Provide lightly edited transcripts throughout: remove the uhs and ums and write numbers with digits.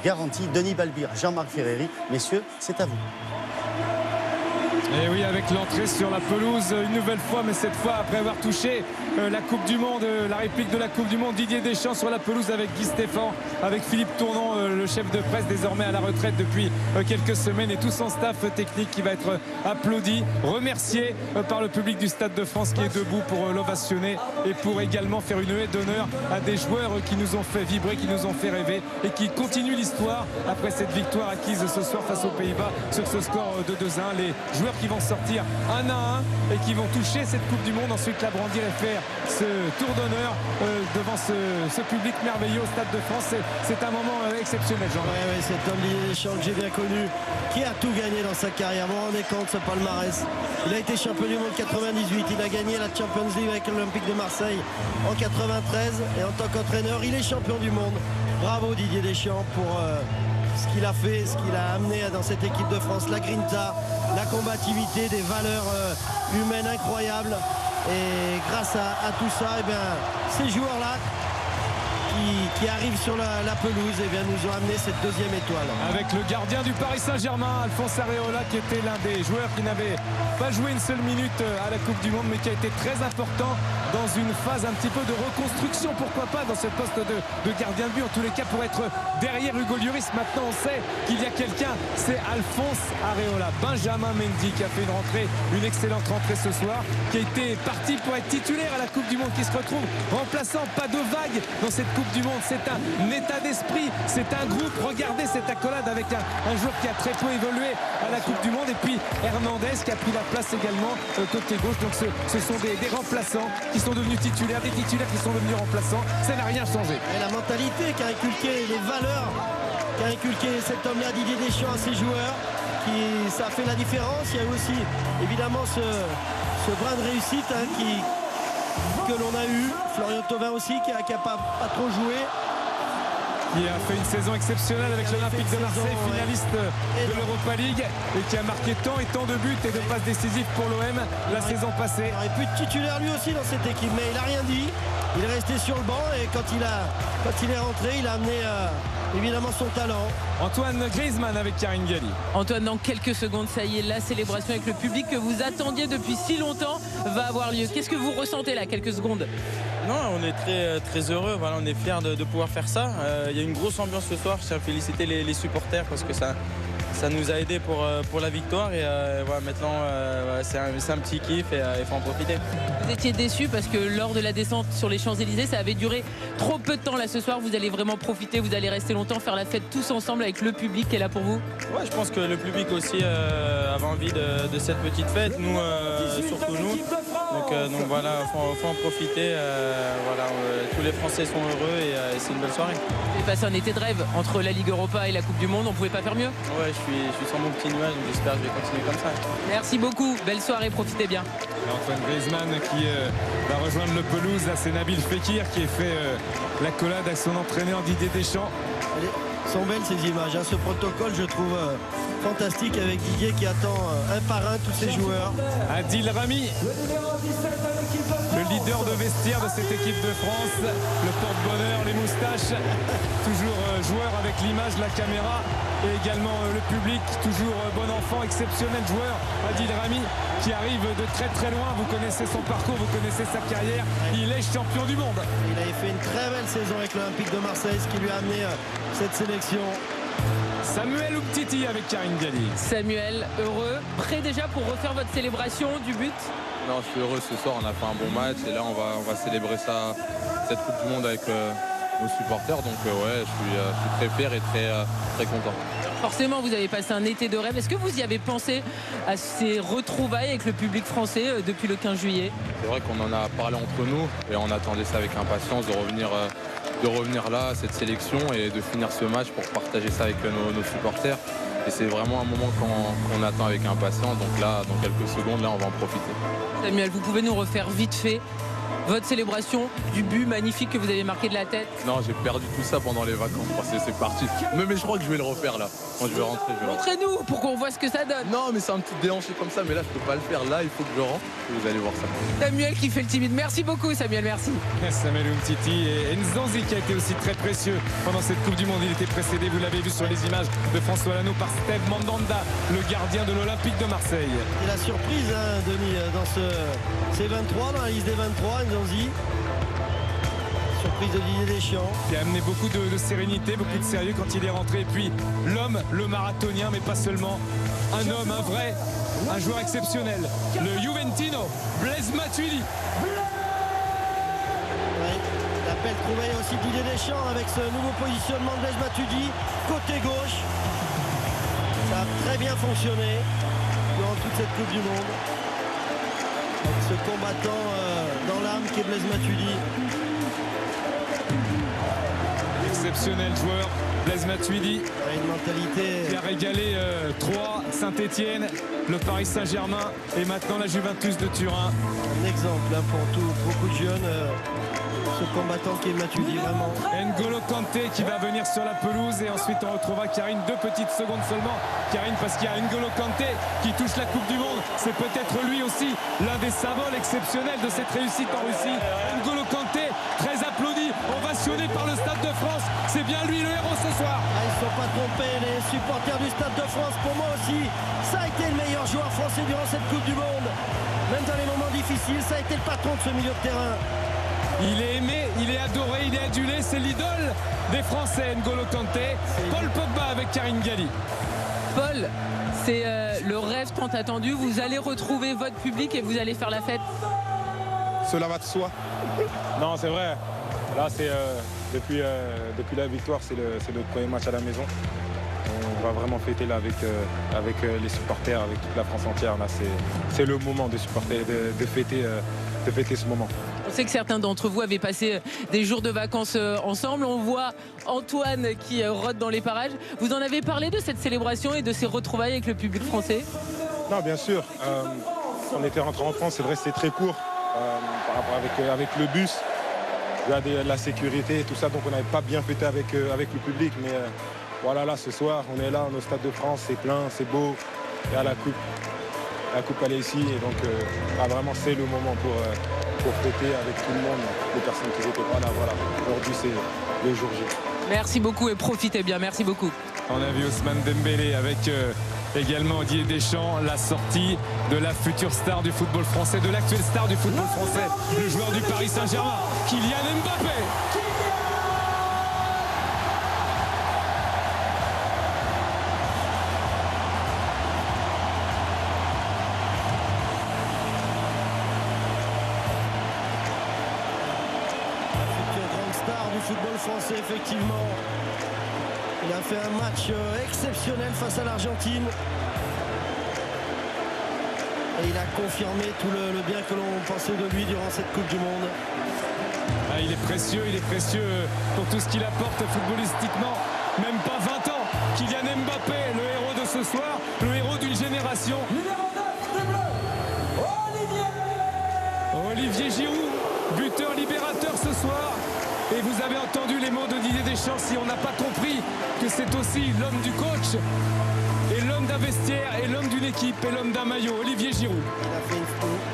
Garantie, Denis Balbir, Jean-Marc Ferreri. Messieurs, c'est à vous. Et oui, avec l'entrée sur la pelouse une nouvelle fois, mais cette fois après avoir touché la Coupe du Monde, la réplique de la Coupe du Monde, Didier Deschamps sur la pelouse avec Guy Stéphane, avec Philippe Tournon, le chef de presse désormais à la retraite depuis quelques semaines, et tout son staff technique qui va être applaudi, remercié par le public du Stade de France qui est debout pour l'ovationner et pour également faire une haie d'honneur à des joueurs qui nous ont fait vibrer, qui nous ont fait rêver et qui continuent l'histoire après cette victoire acquise ce soir face aux Pays-Bas sur ce score de 2-1. Les joueurs qui vont sortir 1 à 1 et qui vont toucher cette Coupe du Monde, ensuite la brandir et faire ce tour d'honneur devant ce public merveilleux au Stade de France. C'est un moment exceptionnel, Jean. Ouais, cet homme Didier Deschamps que j'ai bien connu, qui a tout gagné dans sa carrière. Vous vous rendez compte, ce palmarès. Il a été champion du monde 98, il a gagné la Champions League avec l'Olympique de Marseille en 93, et en tant qu'entraîneur il est champion du monde. Bravo Didier Deschamps pour ce qu'il a fait, ce qu'il a amené dans cette équipe de France, la grinta, la combativité, des valeurs humaines incroyables. Et grâce à tout ça, eh bien, ces joueurs-là qui arrivent sur la pelouse, eh bien, nous ont amené cette deuxième étoile. Avec le gardien du Paris Saint-Germain, Alphonse Areola, qui était l'un des joueurs qui n'avait pas joué une seule minute à la Coupe du Monde, mais qui a été très important dans une phase un petit peu de reconstruction, pourquoi pas, dans ce poste de gardien de but, en tous les cas pour être derrière Hugo Lloris. Maintenant on sait qu'il y a quelqu'un, c'est Alphonse Areola. Benjamin Mendy qui a fait une excellente rentrée ce soir, qui a été parti pour être titulaire à la Coupe du Monde, qui se retrouve remplaçant. Pas de vague dans cette Coupe du Monde, c'est un état d'esprit, c'est un groupe. Regardez cette accolade avec un joueur qui a très peu évolué à la Coupe du Monde, et puis Hernandez qui a pris la place également côté gauche. Donc ce sont des remplaçants qui sont devenus titulaires, des titulaires qui sont devenus remplaçants. Ça n'a rien changé. Et la mentalité qu'a inculqué, les valeurs qu'a inculqué cet homme-là, Didier Deschamps, à ses joueurs, ça a fait la différence. Il y a eu aussi évidemment ce brin de réussite que l'on a eu. Florian Thauvin aussi qui a pas trop joué, qui a fait une saison exceptionnelle avec l'Olympique de Marseille, finaliste de l'Europa League, et qui a marqué tant et tant de buts et de passes décisives pour l'OM la saison passée. Il aurait pu être titulaire lui aussi dans cette équipe, mais il n'a rien dit. Il est resté sur le banc, et quand il est rentré, il a amené évidemment son talent. Antoine Griezmann avec Karine Galli. Antoine, dans quelques secondes, ça y est, la célébration avec le public que vous attendiez depuis si longtemps va avoir lieu. Qu'est-ce que vous ressentez là, quelques secondes? Non, on est très, très heureux, voilà, on est fiers de pouvoir faire ça. Il y a une grosse ambiance ce soir, je tiens à féliciter les supporters parce que ça nous a aidés pour la victoire, et voilà, maintenant c'est un petit kiff, et il faut en profiter. Vous étiez déçu parce que lors de la descente sur les Champs-Élysées, ça avait duré trop peu de temps. Là ce soir, vous allez vraiment profiter, vous allez rester longtemps, faire la fête tous ensemble avec le public qui est là pour vous. Ouais, je pense que le public aussi avait envie de cette petite fête, nous, surtout nous. Donc voilà, faut en profiter. Voilà, tous les Français sont heureux, et c'est une belle soirée. Vous avez passé un été de rêve entre la Ligue Europa et la Coupe du Monde, on pouvait pas faire mieux. Ouais, je suis sur mon petit nuage, donc j'espère que je vais continuer comme ça. Merci beaucoup, belle soirée, profitez bien. Et Antoine Griezmann qui va rejoindre le pelouse. Là, c'est Nabil Fekir qui a fait l'accolade avec son entraîneur Didier Deschamps. Elles sont belles ces images, hein. Ce protocole, je trouve fantastique, avec Didier qui attend un par un tous ses joueurs. Adil Rami, le leader de vestiaire de cette équipe de France, le porte-bonheur, les moustaches, toujours joueur avec l'image, la caméra, et également le public, toujours bon enfant, exceptionnel joueur, Adil Rami, qui arrive de très très loin. Vous connaissez son parcours, vous connaissez sa carrière, il est champion du monde. Il avait fait une très belle saison avec l'Olympique de Marseille, ce qui lui a amené cette sélection. Samuel Umtiti avec Karine Galli. Samuel, heureux, prêt déjà pour refaire votre célébration du but? Non, je suis heureux ce soir, on a fait un bon match, et là on va célébrer cette Coupe du Monde avec nos supporters. Donc ouais, je suis très fier et très content. Forcément, vous avez passé un été de rêve. Est-ce que vous y avez pensé à ces retrouvailles avec le public français depuis le 15 juillet? C'est vrai qu'on en a parlé entre nous, et on attendait ça avec impatience, de revenir là, cette sélection, et de finir ce match pour partager ça avec nos supporters. Et c'est vraiment un moment qu'on attend avec impatience. Donc là, dans quelques secondes, là, on va en profiter. Samuel, vous pouvez nous refaire vite fait votre célébration du but magnifique que vous avez marqué de la tête? Non, j'ai perdu tout ça pendant les vacances. C'est parti. Mais je crois que je vais le refaire là. Quand je vais rentrer, Montrez-nous pour qu'on voit ce que ça donne. Non, mais c'est un petit déhanché comme ça. Mais là, je peux pas le faire. Là, il faut que je rentre. Et vous allez voir ça. Samuel qui fait le timide. Merci beaucoup, Samuel. Merci. Samuel Umtiti et Nzonzi qui a été aussi très précieux pendant cette Coupe du Monde. Il était précédé, vous l'avez vu sur les images de François Lano, par Steve Mandanda, le gardien de l'Olympique de Marseille. Et la surprise, hein, Denis, dans ces 23, dans la liste des 23, Nzonzi. Surprise de Didier Deschamps. Qui a amené beaucoup de sérénité, beaucoup de sérieux quand il est rentré. Et puis l'homme, le marathonien, mais pas seulement. Un homme, un vrai, un joueur exceptionnel. Le Juventino, Blaise Matuidi. L'appel trouvé aussi Didier Deschamps avec ce nouveau positionnement de Blaise Matuidi, côté gauche. Ça a très bien fonctionné durant toute cette Coupe du Monde. Avec ce combattant dans l'âme qui est Blaise Matuidi. Exceptionnel joueur, Blaise Matuidi. Une mentalité. Qui a régalé Troyes, Saint-Etienne, le Paris Saint-Germain et maintenant la Juventus de Turin. Un exemple hein, pour beaucoup de jeunes. Ce combattant qui est Matuidi vraiment. N'Golo Kanté qui va venir sur la pelouse et ensuite on retrouvera Karine 2 petites secondes seulement. Karine, parce qu'il y a N'Golo Kanté qui touche la Coupe du Monde. C'est peut-être lui aussi l'un des symboles exceptionnels de cette réussite en Russie. N'Golo Kanté, très applaudi, ovationné par le Stade de France. C'est bien lui le héros ce soir. Ils ne sont pas trompés les supporters du Stade de France. Pour moi aussi, ça a été le meilleur joueur français durant cette Coupe du Monde. Même dans les moments difficiles, ça a été le patron de ce milieu de terrain. Il est aimé, il est adoré, il est adulé, c'est l'idole des Français, N'Golo Kanté. Paul Pogba avec Karine Galli. Paul, c'est le rêve tant attendu. Vous allez retrouver votre public et vous allez faire la fête. Cela va de soi. Non, c'est vrai. Là, c'est depuis la victoire, c'est notre premier match à la maison. On va vraiment fêter là avec les supporters, avec toute la France entière. Là, c'est le moment de supporter, de fêter ce moment. On sait que certains d'entre vous avaient passé des jours de vacances ensemble. On voit Antoine qui rôde dans les parages. Vous en avez parlé de cette célébration et de ces retrouvailles avec le public français? Non, bien sûr. On était rentré en France, c'est vrai, c'est très court par rapport avec le bus. Il y a de la sécurité et tout ça, donc on n'avait pas bien fêté avec le public. Mais voilà, là, ce soir, on est là, on est au Stade de France, c'est plein, c'est beau. Il y a la coupe. La coupe, elle est ici. Et donc, vraiment, c'est le moment pour fêter avec tout le monde, les personnes qui n'étaient pas là. Voilà. Aujourd'hui, c'est le jour J. Merci beaucoup et profitez bien. Merci beaucoup. On a vu Ousmane Dembélé avec également Didier Deschamps, la sortie de la future star du football français, de l'actuelle star du football français, le joueur du Paris Saint-Germain, Kylian Mbappé. Football français, effectivement. Il a fait un match exceptionnel face à l'Argentine. Et il a confirmé tout le bien que l'on pensait de lui durant cette Coupe du Monde. Ah, il est précieux pour tout ce qu'il apporte footballistiquement. Même pas 20 ans. Kylian Mbappé, le héros de ce soir, le héros d'une génération. Olivier Giroud, buteur libérateur ce soir. Et vous avez entendu les mots de Didier Deschamps, si on n'a pas compris que c'est aussi l'homme du coach et l'homme d'un vestiaire et l'homme d'une équipe et l'homme d'un maillot, Olivier Giroud. Il a fait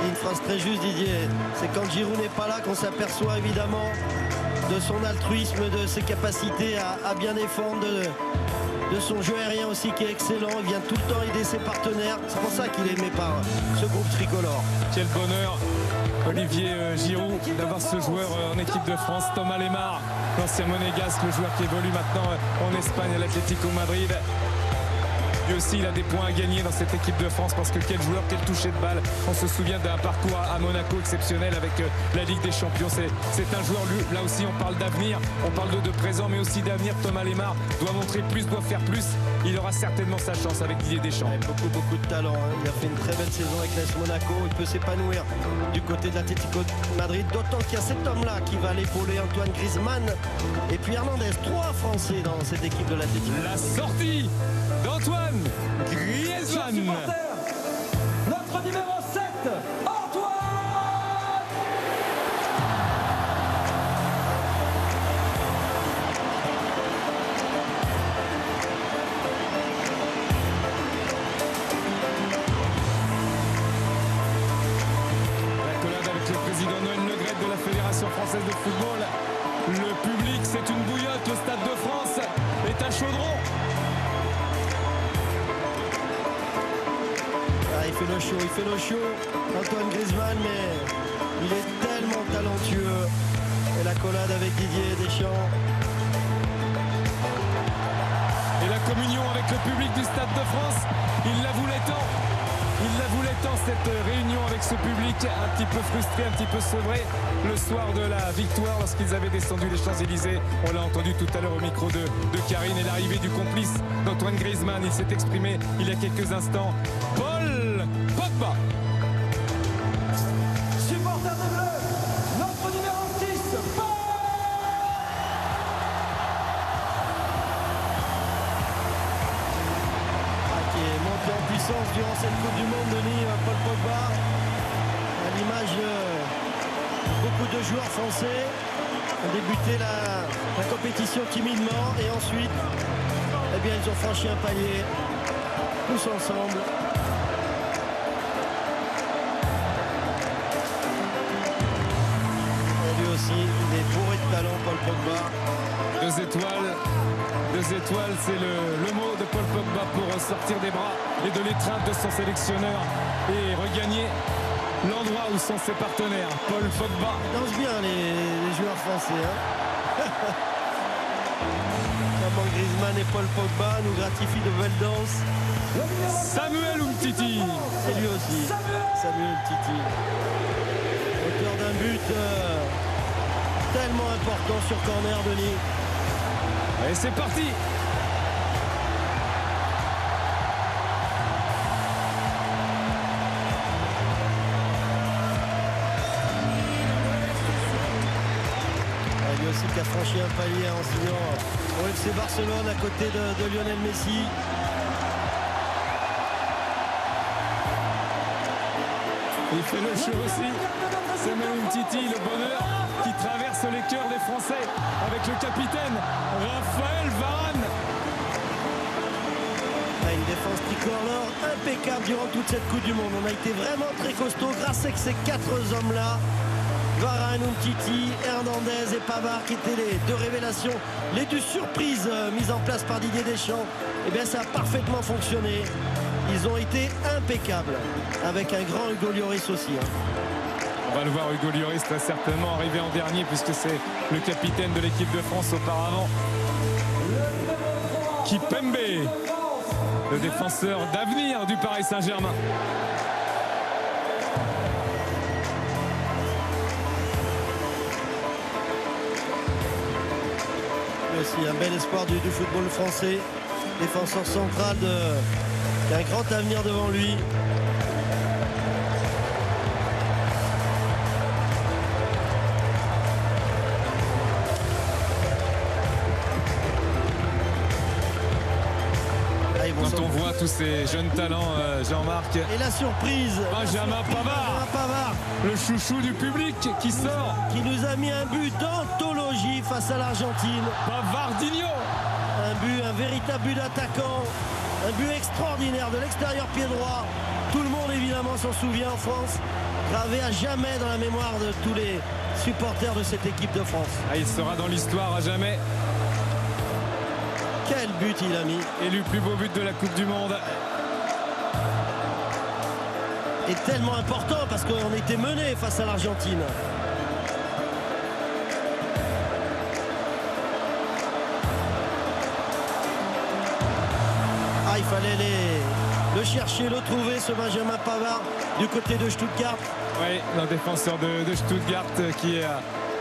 une phrase très juste, Didier. C'est quand Giroud n'est pas là qu'on s'aperçoit évidemment de son altruisme, de ses capacités à bien défendre, de son jeu aérien aussi qui est excellent. Il vient tout le temps aider ses partenaires. C'est pour ça qu'il est aimé par ce groupe tricolore. Quel bonheur, Olivier Giroud, d'avoir ce joueur en équipe de France. Thomas Lemar, l'ancien monégasque, le joueur qui évolue maintenant en Espagne à l'Atlético Madrid. Lui aussi, il a des points à gagner dans cette équipe de France parce que quel joueur, quel toucher de balle. On se souvient d'un parcours à Monaco exceptionnel avec la Ligue des Champions. C'est un joueur, lui, là aussi on parle d'avenir, on parle de présent mais aussi d'avenir. Thomas Lemar doit montrer plus, doit faire plus. Il aura certainement sa chance avec Didier Deschamps. Beaucoup de talent. Hein. Il a fait une très belle saison avec l'AS Monaco. Il peut s'épanouir du côté de l'Atlético Madrid. D'autant qu'il y a cet homme-là qui va l'épauler, Antoine Griezmann. Et puis Hernandez, 3 Français dans cette équipe de l'Atlético. La sortie d'Antoine Griezmann. Notre numéro 7, Antoine française de football. Le public, c'est une bouillotte. Le Stade de France est un chaudron. Ah, il fait le show, Antoine Griezmann, mais il est tellement talentueux. Et la collade avec Didier Deschamps. Et la communion avec le public du Stade de France, il la voulait tant. Il la voulait tant, cette réunion avec ce public, un petit peu frustré, un petit peu sevré le soir de la victoire lorsqu'ils avaient descendu les Champs-Élysées. On l'a entendu tout à l'heure au micro de Karine, et l'arrivée du complice d'Antoine Griezmann. Il s'est exprimé il y a quelques instants. Paul Pogba. Supporter des Bleus, notre numéro 6, Paul. Qui est monté en puissance durant cette Coupe du Monde, Denis, Paul Pogba, à l'image de beaucoup de joueurs français, ont débuté la compétition timidement et ensuite, eh bien, ils ont franchi un palier, tous ensemble. Et lui aussi, il est bourré de talent, Paul Pogba. 2 étoiles. 2 étoiles, c'est le mot de Paul Pogba pour sortir des bras et de l'étreinte de son sélectionneur et regagner l'endroit où sont ses partenaires. Paul Pogba. Ils dansent bien les joueurs français. Notamment Griezmann et Paul Pogba nous gratifient de belles danses. Samuel Umtiti. Et lui aussi, Samuel Umtiti. Auteur d'un but tellement important sur corner, Denis. Et c'est parti. Lui aussi qui a franchi un palier en signant au FC Barcelone à côté de Lionel Messi. Il fait le show aussi. Samuel Umtiti, le bonheur qui traverse les cœurs des Français avec le capitaine Raphaël Varane. Une défense tricolore impeccable durant toute cette Coupe du Monde. On a été vraiment très costaud grâce à ces 4 hommes-là. Varane, Umtiti, Hernandez et Pavard qui étaient les 2 révélations, les 2 surprises mises en place par Didier Deschamps. Et bien ça a parfaitement fonctionné. Ils ont été impeccables avec un grand Hugo Lloris aussi. On va le voir, Hugo Lloris très certainement arrivé en dernier puisque c'est le capitaine de l'équipe de France auparavant. Kipembe, le défenseur d'avenir du Paris Saint-Germain. Aussi un bel espoir du football français. Défenseur central qui a un grand avenir devant lui. Quand on voit tous ces jeunes talents, Jean-Marc. Et la surprise, Benjamin Pavard, le chouchou du public qui sort. Qui nous a mis un but d'anthologie face à l'Argentine. Pavardinho. Un véritable but d'attaquant. Un but extraordinaire de l'extérieur pied droit. Tout le monde évidemment s'en souvient en France. Gravé à jamais dans la mémoire de tous les supporters de cette équipe de France. Ah, il sera dans l'histoire à jamais. Quel but il a mis. Élu plus beau but de la Coupe du Monde. Et tellement important parce qu'on était mené face à l'Argentine. Ah, il fallait le chercher, le trouver, ce Benjamin Pavard du côté de Stuttgart. Oui, un défenseur de Stuttgart qui a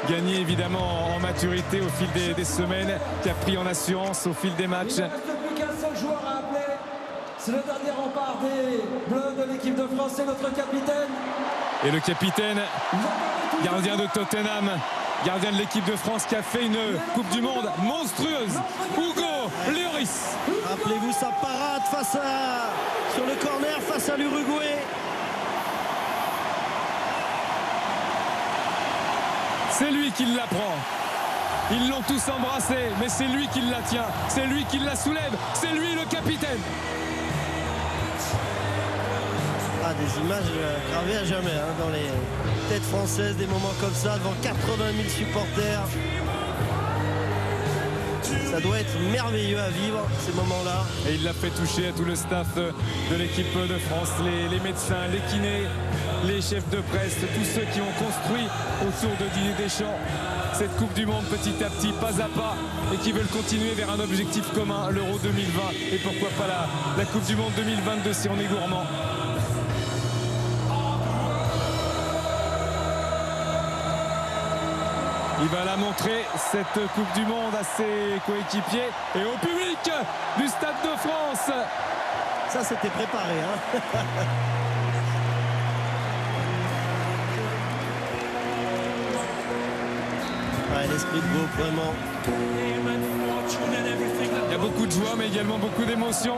gagné évidemment en maturité au fil des semaines, qui a pris en assurance au fil des matchs. Il ne reste plus qu'un seul joueur à appeler. C'est le dernier rempart des Bleus de l'équipe de France, c'est notre capitaine. Et le capitaine, gardien de Tottenham, gardien de l'équipe de France qui a fait une Coupe du Monde monstrueuse, Hugo Lloris. Rappelez-vous sa parade sur le corner face à l'Uruguay. C'est lui qui la prend. Ils l'ont tous embrassé, mais c'est lui qui la tient. C'est lui qui la soulève. C'est lui le capitaine. Ah, des images gravées à jamais hein, dans les têtes françaises, des moments comme ça devant 80 000 supporters. Ça doit être merveilleux à vivre ces moments-là. Et il l'a fait toucher à tout le staff de l'équipe de France, les médecins, les kinés, les chefs de presse, tous ceux qui ont construit autour de Didier Deschamps cette Coupe du Monde petit à petit, pas à pas, et qui veulent continuer vers un objectif commun, l'Euro 2020, et pourquoi pas la Coupe du Monde 2022 si on est gourmand. Il va la montrer, cette Coupe du Monde, à ses coéquipiers et au public du Stade de France. Ça, c'était préparé. Hein. Ouais, l'esprit de groupe, vraiment. Il y a beaucoup de joie, mais également beaucoup d'émotion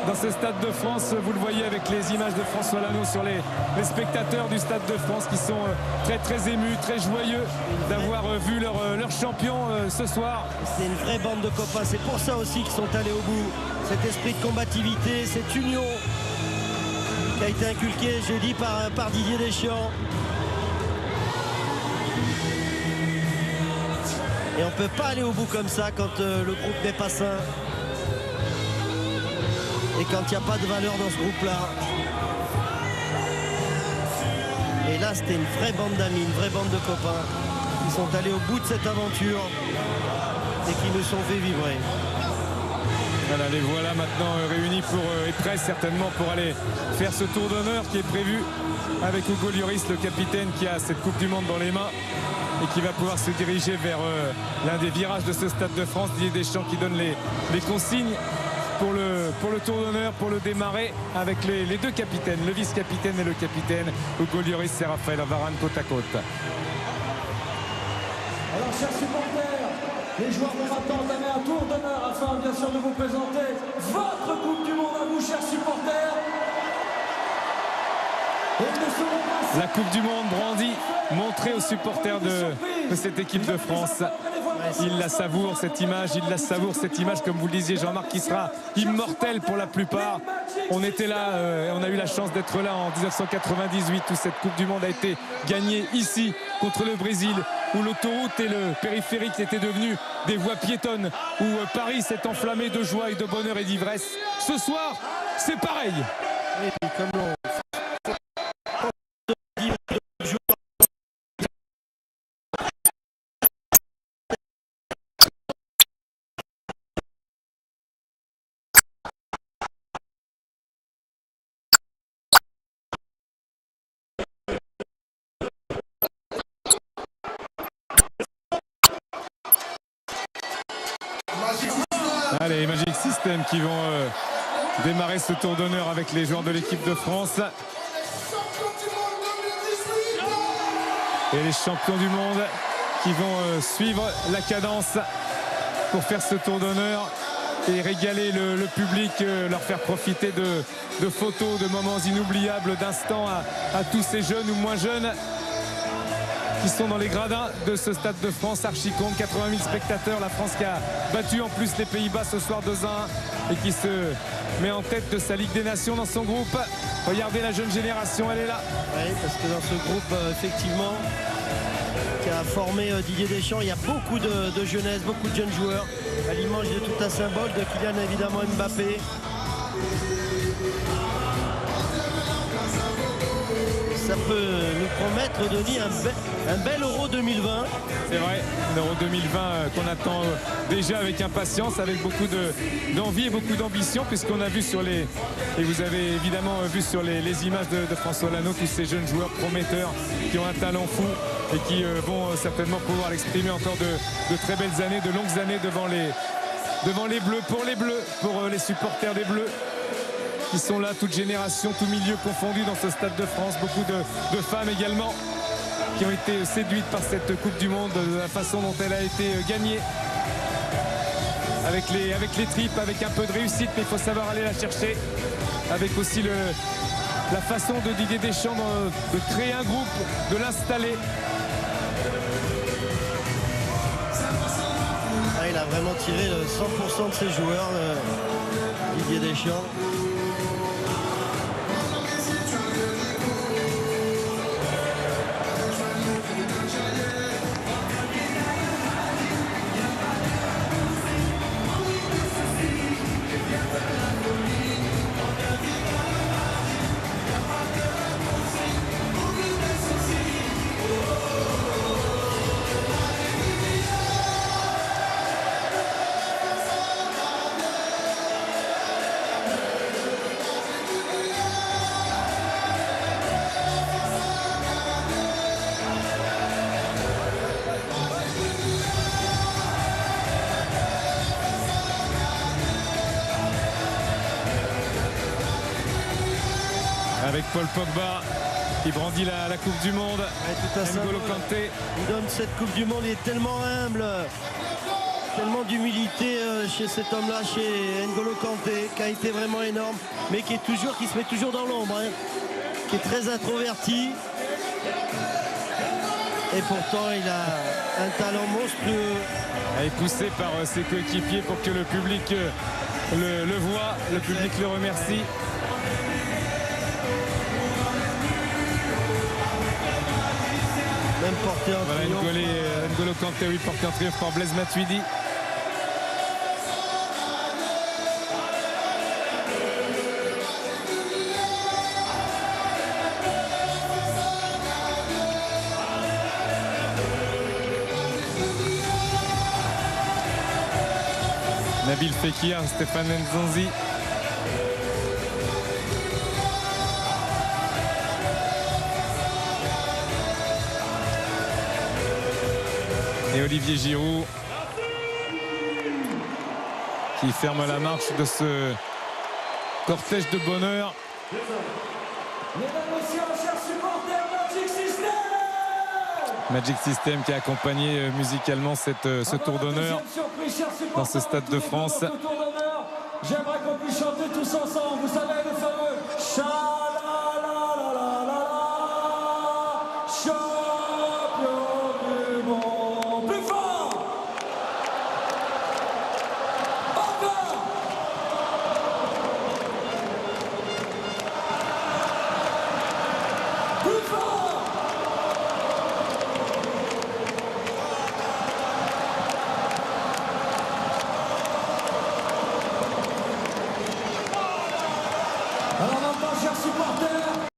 dans ce Stade de France. Vous le voyez avec les images de François Lanoux sur les spectateurs du Stade de France qui sont très très émus, très joyeux d'avoir vu leur champion ce soir. C'est une vraie bande de copains. C'est pour ça aussi qu'ils sont allés au bout. Cet esprit de combativité, cette union qui a été inculquée, j'ai dit, par Didier Deschamps. Et on ne peut pas aller au bout comme ça quand le groupe n'est pas sain. Et quand il n'y a pas de valeur dans ce groupe-là. Et là, c'était une vraie bande d'amis, une vraie bande de copains qui sont allés au bout de cette aventure et qui nous sont fait vibrer. Voilà, les voilà maintenant réunis et prêts certainement pour aller faire ce tour d'honneur qui est prévu avec Hugo Lloris, le capitaine qui a cette Coupe du Monde dans les mains et qui va pouvoir se diriger vers l'un des virages de ce Stade de France. Didier Deschamps qui donne les consignes pour le tour d'honneur, pour le démarrer avec les deux capitaines, le vice-capitaine et le capitaine. Hugo Lloris et Raphaël Varane côte à côte. Alors, chers supporters, les joueurs vont maintenant entamer un tour d'honneur afin bien sûr de vous présenter votre Coupe du Monde à vous, chers supporters. Et ils ne seront pas... La Coupe du Monde brandie, montrée aux supporters de cette équipe de France. Il la savoure cette image, comme vous le disiez Jean-Marc, qui sera immortelle pour la plupart. On était là, on a eu la chance d'être là en 1998 où cette Coupe du Monde a été gagnée ici contre le Brésil, où l'autoroute et le périphérique étaient devenus des voies piétonnes, où Paris s'est enflammé de joie et de bonheur et d'ivresse. Ce soir, c'est pareil. Et puis, comme on... Allez, Magic System qui vont démarrer ce tour d'honneur avec les joueurs de l'équipe de France. Et les champions du monde qui vont suivre la cadence pour faire ce tour d'honneur et régaler le public, leur faire profiter de photos, de moments inoubliables, d'instants à tous ces jeunes ou moins jeunes qui sont dans les gradins de ce Stade de France. Archicombe, 80 000 spectateurs. La France qui a battu en plus les Pays-Bas ce soir 2-1 et qui se met en tête de sa Ligue des Nations dans son groupe. Regardez la jeune génération, elle est là. Oui, parce que dans ce groupe, effectivement, qui a formé Didier Deschamps, il y a beaucoup de jeunesse, beaucoup de jeunes joueurs, à l'image de tout un symbole de Kylian évidemment Mbappé. Ça peut nous promettre, Denis, un bel Euro 2020. C'est vrai, l'Euro 2020 qu'on attend déjà avec impatience, avec beaucoup d'envie et beaucoup d'ambition, puisqu'on a vu sur et vous avez évidemment vu sur les images de François Lanoux, tous ces jeunes joueurs prometteurs qui ont un talent fou et qui vont certainement pouvoir l'exprimer encore de très belles années, de longues années devant les Bleus, pour les supporters des Bleus, qui sont là, toute génération, tout milieu confondu dans ce Stade de France. Beaucoup de femmes également qui ont été séduites par cette Coupe du Monde, de la façon dont elle a été gagnée. Avec les tripes, avec un peu de réussite, mais il faut savoir aller la chercher. Avec aussi la façon de Didier Deschamps de créer un groupe, de l'installer. Il a vraiment tiré 100% de ses joueurs, Didier Deschamps. avec Paul Pogba qui brandit la Coupe du Monde. Ouais, N'Golo Kanté. Il donne cette Coupe du Monde, il est tellement humble, tellement d'humilité chez cet homme-là, chez N'Golo Kanté, qui a été vraiment énorme, mais qui se met toujours dans l'ombre, hein, qui est très introverti. Et pourtant, il a un talent monstrueux. Elle est poussé par ses coéquipiers pour que le public le voit, le public le remercie. Même porté en Voilà triomphe. N'Golo Kanté, oui, porté en triomphe par Blaise Matuidi. Nabil Fekir, Stéphane Nzonzi. Et Olivier Giroud qui ferme la marche de ce cortège de bonheur. Mesdames, Messieurs, chers supporters, Magic System! Magic System qui a accompagné musicalement ce tour d'honneur dans ce Stade de France. J'aimerais qu'on puisse chanter tous ensemble. Vous savez, le fameux Cha-la-la-la-la-la-la, champion du monde. Plus fort! Encore! Plus fort! Alors maintenant, chers supporters,